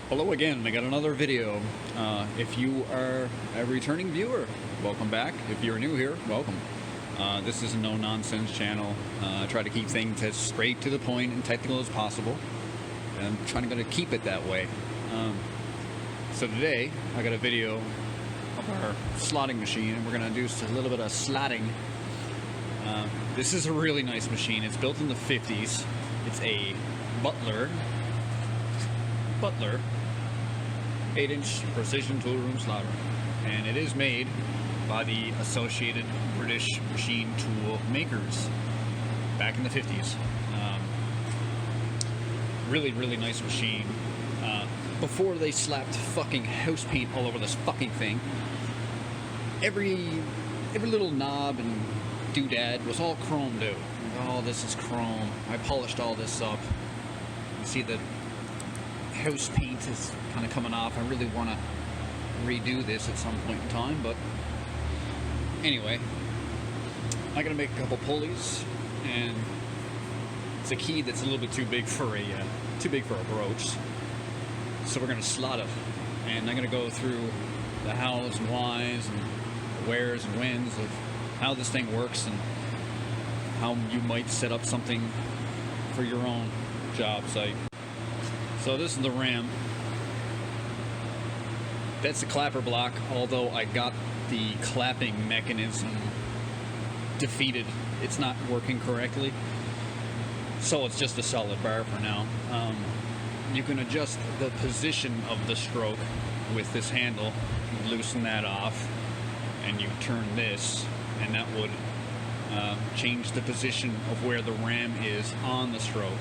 Hello again, I got another video. If you are a returning viewer, welcome back. If you're new here, welcome. This is a no-nonsense channel. I try to keep things as straight to the point and technical as possible. And I'm trying to keep it that way. So today, I got a video of our slotting machine, and we're going to do a little bit of slotting. This is a really nice machine. It's built in the 50s. It's a Butler 8-inch precision tool room slotter, and it is made by the Associated British Machine Tool Makers back in the 50s. Really nice machine. Before they slapped fucking house paint all over this fucking thing, every little knob and doodad was all chromed out. Oh, this is chrome. I polished all this up. You see the house paint is kind of coming off. I really want to redo this at some point in time, but anyway, I'm gonna make a couple pulleys, and it's a key that's a little bit too big for a brooch, so we're gonna slot it, and I'm gonna go through the hows and whys and the wheres and whens of how this thing works and how you might set up something for your own job site. So this is the ram. That's the clapper block, although I got the clapping mechanism defeated. It's not working correctly. So it's just a solid bar for now. You can adjust the position of the stroke with this handle. You loosen that off and you turn this, and that would change the position of where the ram is on the stroke.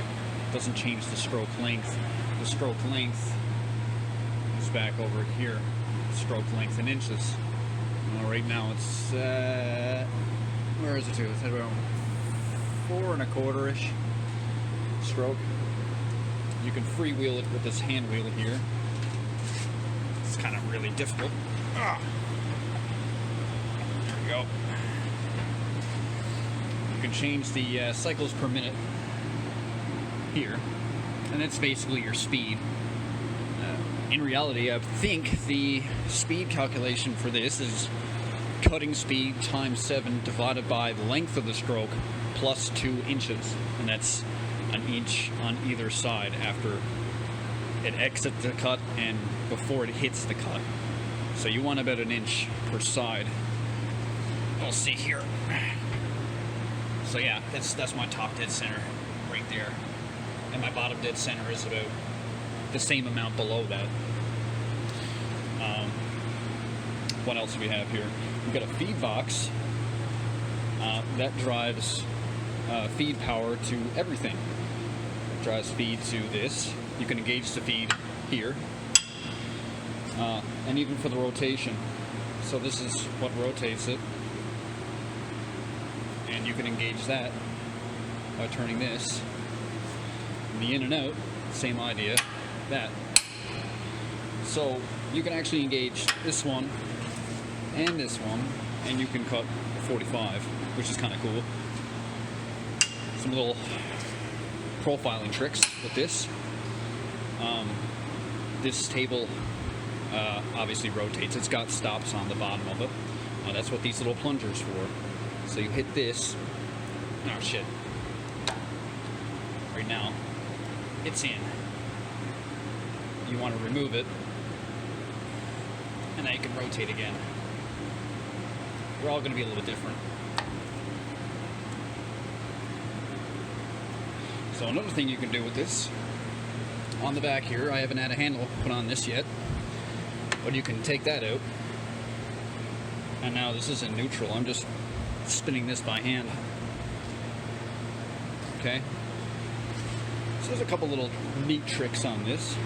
It doesn't change the stroke length. The stroke length is back over here. Stroke length in inches. Right now it's where is it to? It's at about 4 1/4-ish stroke. You can freewheel it with this hand wheel here. It's kind of really difficult. There we go. You can change the cycles per minute here, and that's basically your speed. In reality, I think the speed calculation for this is cutting speed times 7 divided by the length of the stroke plus 2 inches, and that's an inch on either side after it exits the cut and before it hits the cut. So you want about an inch per side. We'll see here. So yeah, that's my top dead center right there, and my bottom dead center is about the same amount below that. What else do we have here? We've got a feed box that drives feed power to everything. It drives feed to this. You can engage the feed here, and even for the rotation. So this is what rotates it, and you can engage that by turning this. And the in and out, same idea. That. So you can actually engage this one and this one, and you can cut 45, which is kind of cool. Some little profiling tricks with this. This table obviously rotates. It's got stops on the bottom of it. That's what these little plungers for. So you hit this. Oh shit. Right now, it's in. You want to remove it, and now you can rotate again. They're all going to be a little different. So another thing you can do with this, on the back here, I haven't had a handle put on this yet, but you can take that out, and now this is in neutral. I'm just spinning this by hand. Okay? So there's a couple little neat tricks on this.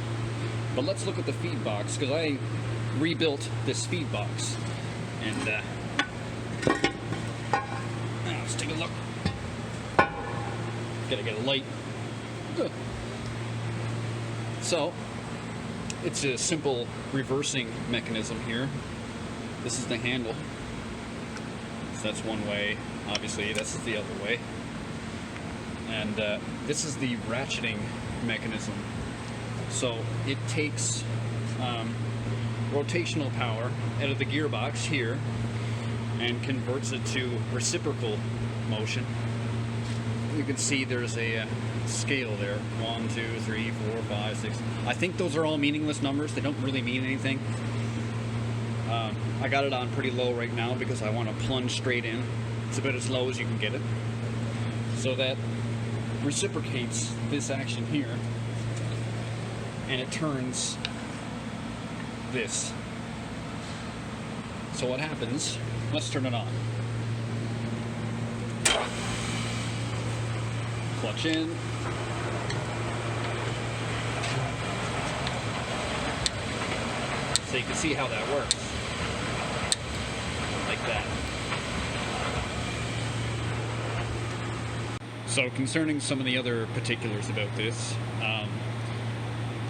But let's look at the feed box, because I rebuilt this feed box. And let's take a look. Gotta get a light. So, it's a simple reversing mechanism here. This is the handle. So that's one way. Obviously, this is the other way. And this is the ratcheting mechanism. So it takes rotational power out of the gearbox here and converts it to reciprocal motion. You can see there's a scale there. 1, 2, 3, 4, 5, 6. I think those are all meaningless numbers. They don't really mean anything. I got it on pretty low right now because I want to plunge straight in. It's about as low as you can get it. So that reciprocates this action here, and it turns this. So what happens, let's turn it on. Clutch in. So you can see how that works. Like that. So concerning some of the other particulars about this,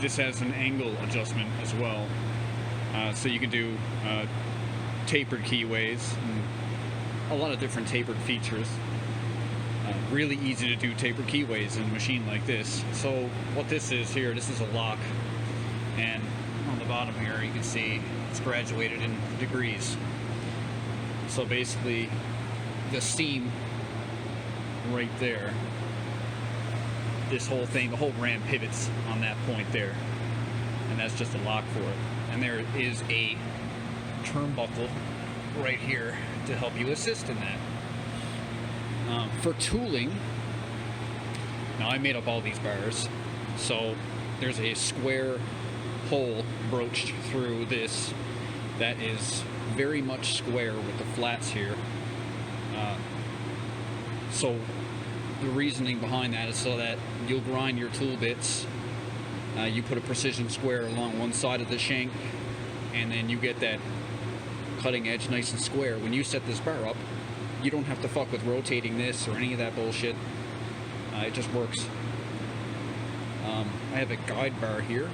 this has an angle adjustment as well. So you can do tapered keyways and a lot of different tapered features. Really easy to do tapered keyways in a machine like this. So what this is here, this is a lock, and on the bottom here you can see it's graduated in degrees. So basically the seam right there, this whole thing, the whole ram pivots on that point there, and that's just a lock for it. And there is a turnbuckle right here to help you assist in that. For tooling, now I made up all these bars, so there's a square hole broached through this that is very much square with the flats here. So the reasoning behind that is so that you'll grind your tool bits. You put a precision square along one side of the shank, and then you get that cutting edge nice and square. When you set this bar up, you don't have to fuck with rotating this or any of that bullshit. It just works. I have a guide bar here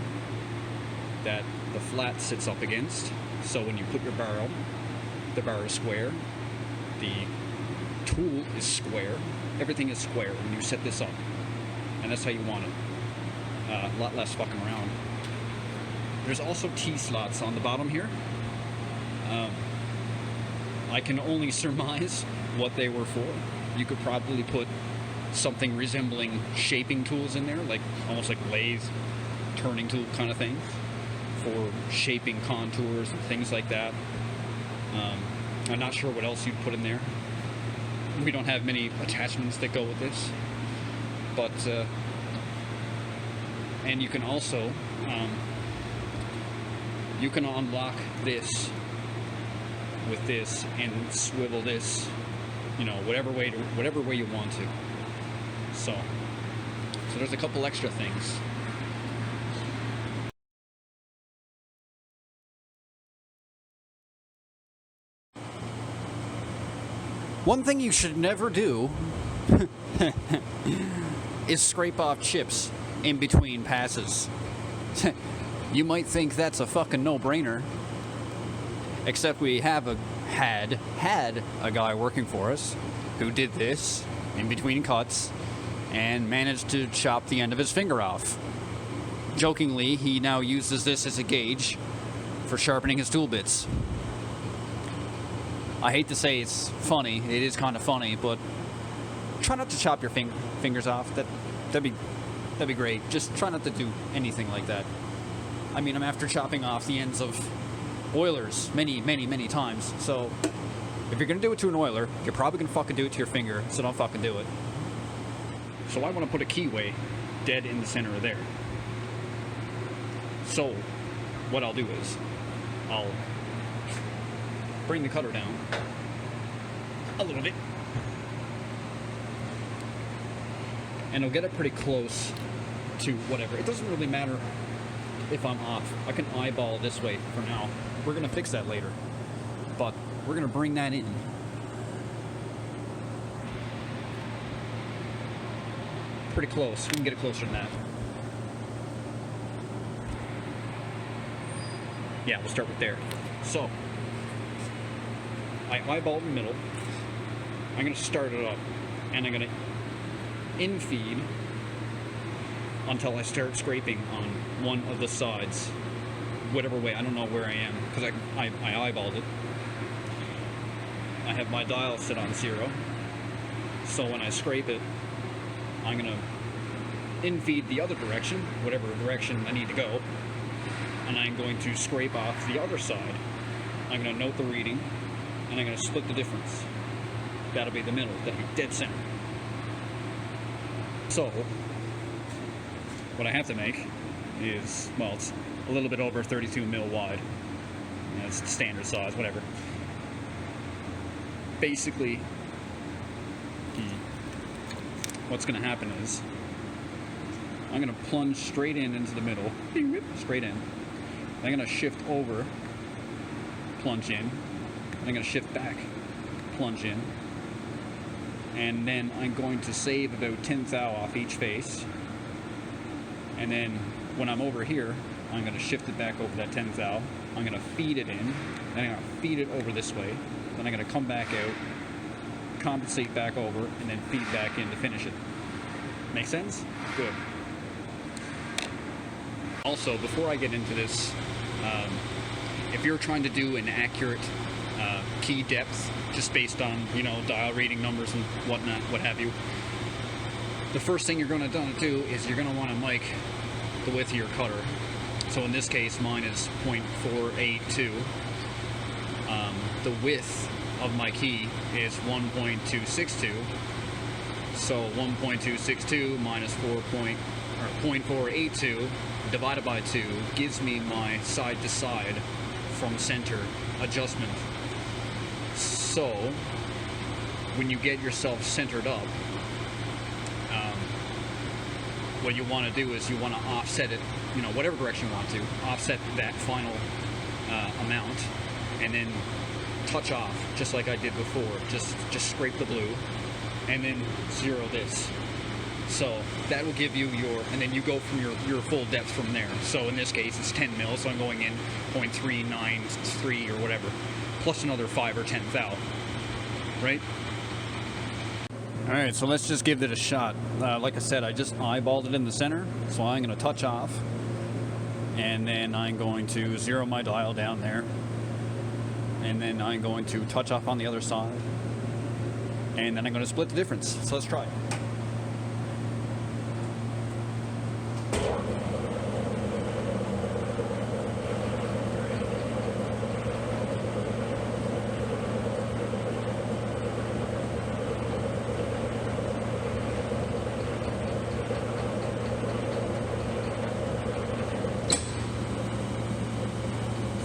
that the flat sits up against, so when you put your bar up, the bar is square, the tool is square, everything is square when you set this up, and that's how you want it. A lot less fucking around. There's also T-slots on the bottom here. I can only surmise what they were for. You could probably put something resembling shaping tools in there, like almost like lathe turning tool kind of thing, for shaping contours and things like that. I'm not sure what else you'd put in there. We don't have many attachments that go with this, but and you can also you can unlock this with this and swivel this, you know, whatever way you want to. So there's a couple extra things. One thing you should never do is scrape off chips in between passes. You might think that's a fucking no-brainer, except we have had a guy working for us who did this in between cuts and managed to chop the end of his finger off. Jokingly, he now uses this as a gauge for sharpening his tool bits. I hate to say it's funny, it is kind of funny, but try not to chop your fingers off. That'd be great. Just try not to do anything like that. I mean, I'm after chopping off the ends of oilers many times, so if you're gonna do it to an oiler, you're probably gonna fucking do it to your finger, so don't fucking do it. So I want to put a keyway dead in the center of there. So what I'll do is I'll bring the cutter down a little bit, and I'll get it pretty close to whatever. It doesn't really matter if I'm off. I can eyeball this way for now. We're gonna fix that later, but we're gonna bring that in. Pretty close. We can get it closer than that. Yeah, we'll start with there. So I eyeball in the middle. I'm going to start it up, and I'm going to infeed until I start scraping on one of the sides, whatever way. I don't know where I am because I eyeballed it. I have my dial set on 0, so when I scrape it, I'm going to in-feed the other direction, whatever direction I need to go, and I'm going to scrape off the other side. I'm going to note the reading, and I'm going to split the difference. That'll be the middle, that'll be dead center. So, what I have to make is, well, it's a little bit over 32 mil wide. It's standard size, whatever. Basically, what's going to happen is I'm going to plunge straight into the middle, straight in. I'm going to shift over, plunge in. I'm going to shift back, plunge in. And then I'm going to save about 10 thou off each face. And then when I'm over here, I'm going to shift it back over that 10 thou. I'm going to feed it in. Then I'm going to feed it over this way. Then I'm going to come back out, compensate back over, and then feed back in to finish it. Make sense? Good. Also, before I get into this, if you're trying to do an accurate key depth, just based on, you know, dial reading numbers and whatnot, what have you, the first thing you're going to do is you're going to want to mic the width of your cutter. So in this case, mine is 0.482. The width of my key is 1.262. So 1.262 minus 0.482 divided by 2 gives me my side to side from center adjustment. So when you get yourself centered up, what you want to do is you want to offset it, you know, whatever direction you want to, offset that final amount, and then touch off, just like I did before. Just scrape the blue, and then 0 this. So that will give you your, and then you go from your full depth from there. So in this case, it's 10 mil, so I'm going in 0.393 or whatever, plus another 5 or 10 thou, right? All right, so let's just give it a shot. Like I said, I just eyeballed it in the center, so I'm going to touch off, and then I'm going to 0 my dial down there, and then I'm going to touch off on the other side, and then I'm going to split the difference. So let's try it.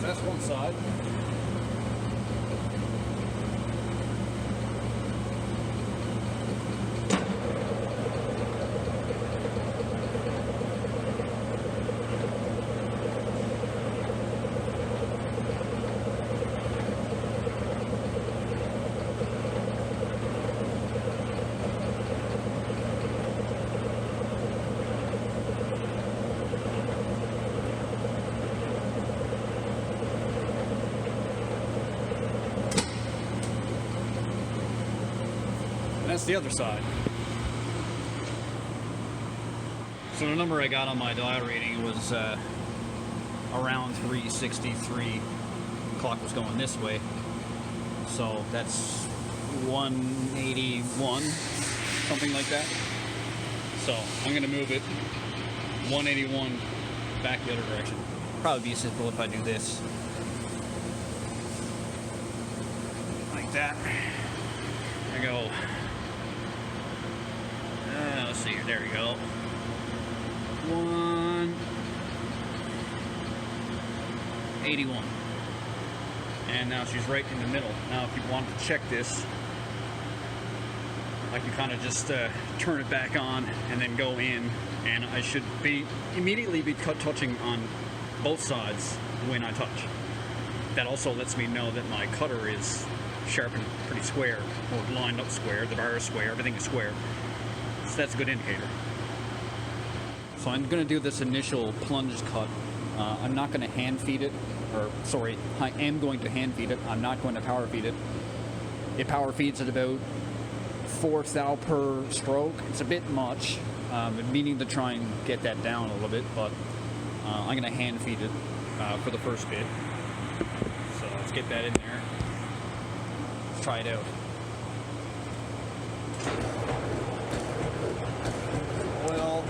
That's one side. That's the other side. So the number I got on my dial reading was around 363. The clock was going this way. So that's 181, something like that. So I'm going to move it 181 back the other direction. Probably be simple if I do this. Like that. I go. Let's see here. There we go. 181. And now she's right in the middle. Now, if you want to check this, I can kind of just turn it back on and then go in, and I should be immediately be touching on both sides when I touch. That also lets me know that my cutter is sharpened pretty square, or lined up square. The bar is square. Everything is square. So that's a good indicator. So I'm going to do this initial plunge cut. I'm not going to hand feed it, or sorry, I am going to hand feed it. I'm not going to power feed it. It power feeds at about 4 thou per stroke. It's a bit much. Been meaning to try and get that down a little bit, but I'm going to hand feed it for the first bit. So let's get that in there. Let's try it out. Oil.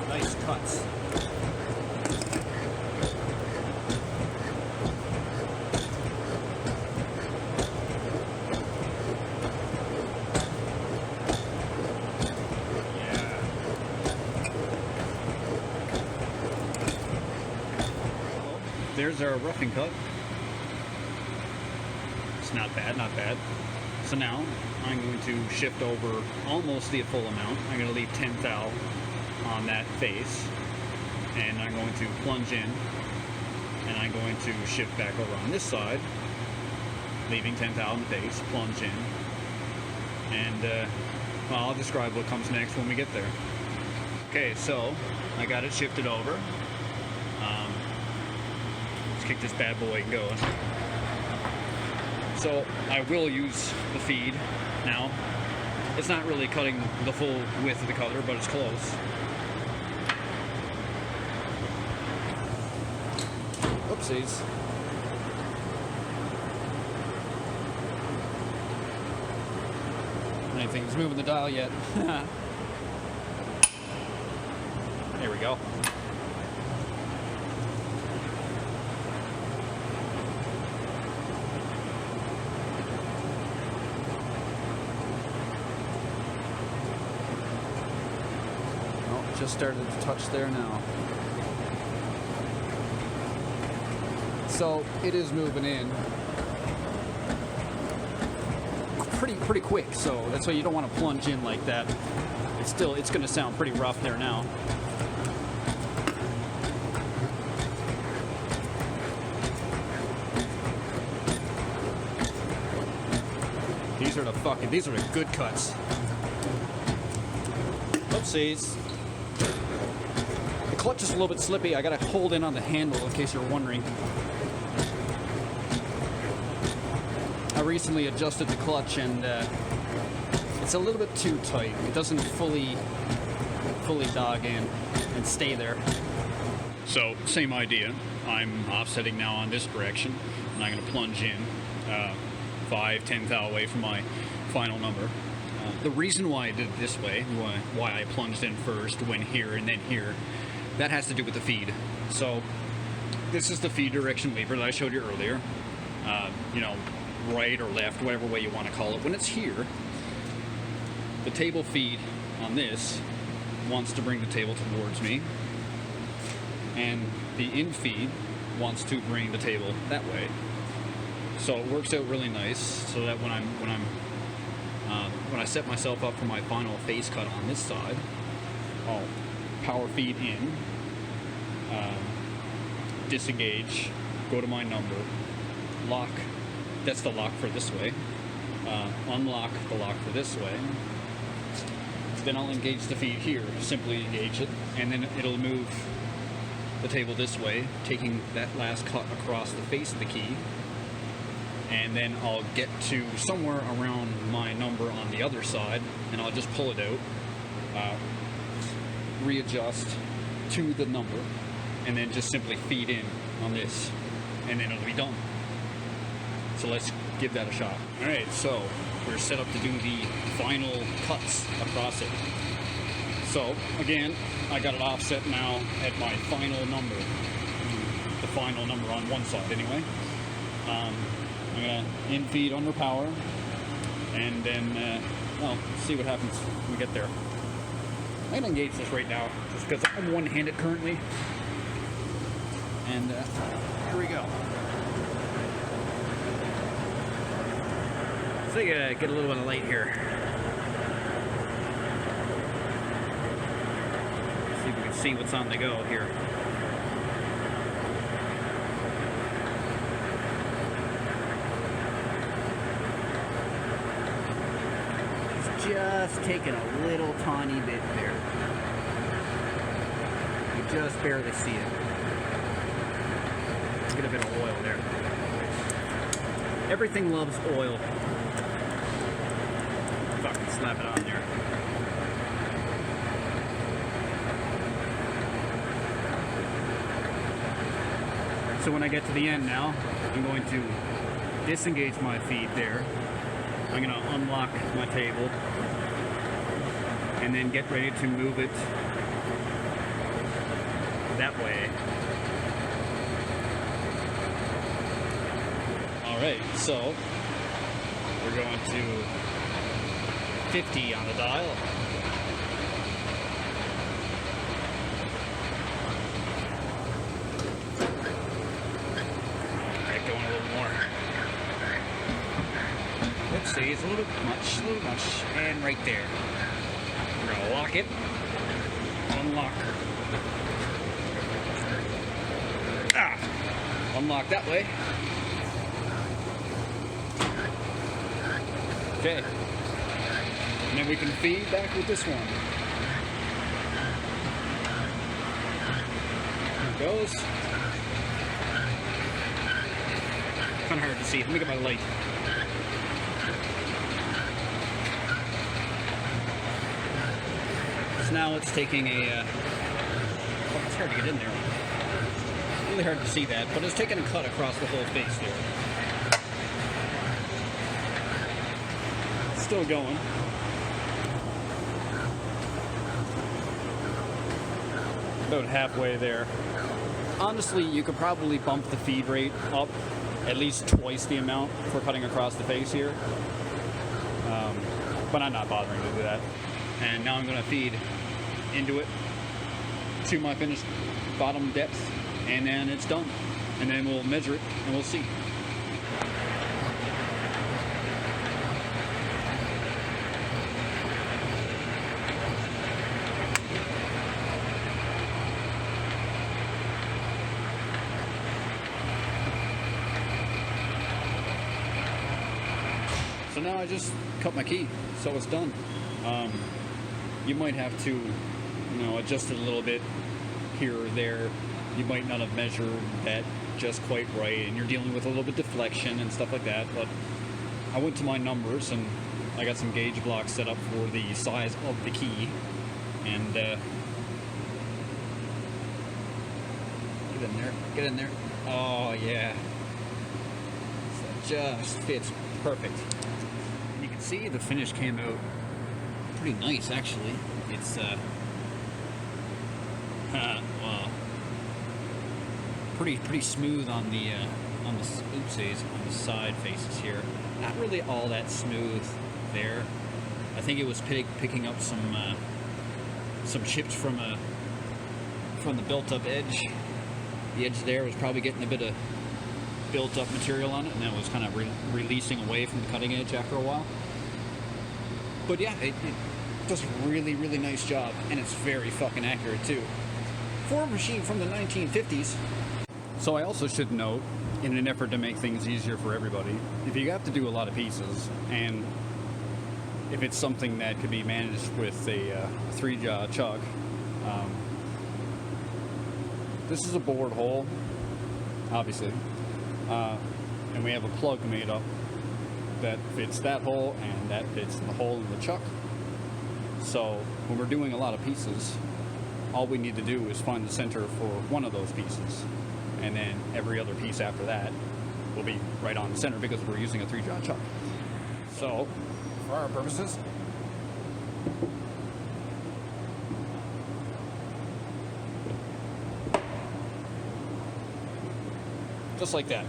Nice cuts. There's our roughing cut. It's not bad, not bad. So now I'm going to shift over almost the full amount. I'm going to leave 10 thou on that face, and I'm going to plunge in, and I'm going to shift back over on this side, leaving 10 thou on the face, plunge in, and well, I'll describe what comes next when we get there. Okay, so I got it shifted over. Kick this bad boy going. So I will use the feed now. It's not really cutting the full width of the cutter, but it's close. Oopsies. Anything's moving the dial yet. There we go. Just started to touch there now. So it is moving in pretty quick, so that's why you don't want to plunge in like that. It's going to sound pretty rough there now. These are the good cuts. Oopsies. The clutch is a little bit slippy. I gotta hold in on the handle in case you're wondering. I recently adjusted the clutch and it's a little bit too tight. It doesn't fully dog in and stay there. So same idea. I'm offsetting now on this direction, and I'm gonna plunge in 5-10 thou away from my final number. The reason why I did it this way, why I plunged in first, went here and then here, that has to do with the feed. So this is the feed direction lever that I showed you earlier. You know, right or left, whatever way you want to call it. When it's here, the table feed on this wants to bring the table towards me, and the in feed wants to bring the table that way. So it works out really nice, so that when I set myself up for my final face cut on this side, I'll power feed in, disengage, go to my number, lock, that's the lock for this way, unlock the lock for this way, then I'll engage the feed here, simply engage it, and then it'll move the table this way, taking that last cut across the face of the key, and then I'll get to somewhere around my number on the other side, and I'll just pull it out, readjust to the number, and then just simply feed in on this, and then it'll be done. So let's give that a shot. Alright, so we're set up to do the final cuts across it. So again, I got it offset now at my final number. The final number on one side anyway. I'm gonna in feed under power, and then well, see what happens when we get there. I'm gonna engage this right now just because I'm one-handed currently. And here we go. So you gotta get a little bit of light here. See if we can see what's on the go here. Just taking a little tiny bit there. You just barely see it. Let's get a bit of oil there. Everything loves oil. Fucking slap it on there. So when I get to the end now, I'm going to disengage my feed there. I'm going to unlock my table and then get ready to move it that way. Alright, so we're going to 50 on the dial. Alright, going a little more. Oopsies, a little much, and right there. We're gonna lock it, unlock. Unlock that way. Okay. And then we can feed back with this one. There it goes. Kind of hard to see. Let me get my light. So now it's taking a... oh, it's hard to get in there. Really hard to see that, but it's taking a cut across the whole face there. Still going. About halfway there. Honestly, you could probably bump the feed rate up at least twice the amount for cutting across the face here. But I'm not bothering to do that. And now I'm going to feed into it to my finished bottom depth, and then it's done. And then we'll measure it and we'll see. So now I just cut my key, so it's done. You might have to, adjust it a little bit here or there. You might not have measured that just quite right, and you're dealing with a little bit of deflection and stuff like that. But I went to my numbers, and I got some gauge blocks set up for the size of the key, and get in there, get in there. Oh yeah, so it just fits perfect. And you can see the finish came out pretty nice, actually. It's well, pretty smooth on the oopsies, on the side faces here. Not really all that smooth there. I think it was picking up some chips from the built-up edge. The edge there was probably getting a bit of built-up material on it, and that was kind of releasing away from the cutting edge after a while. But yeah, it does a really, really nice job, and it's very fucking accurate too. For a machine from the 1950s. So I also should note, in an effort to make things easier for everybody, if you have to do a lot of pieces, and if it's something that could be managed with a 3-jaw chuck, this is a bored hole, obviously, and we have a plug made up that fits that hole, and that fits the hole in the chuck. So when we're doing a lot of pieces, all we need to do is find the center for one of those pieces, and then every other piece after that will be right on the center because we're using a 3-jaw chuck. So for our purposes, just like that.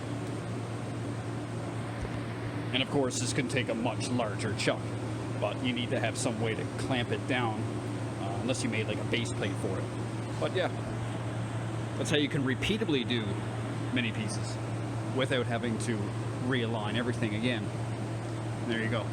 And of course, this can take a much larger chuck, but you need to have some way to clamp it down, unless you made like a base plate for it. But yeah, that's how you can repeatably do many pieces without having to realign everything again. And there you go.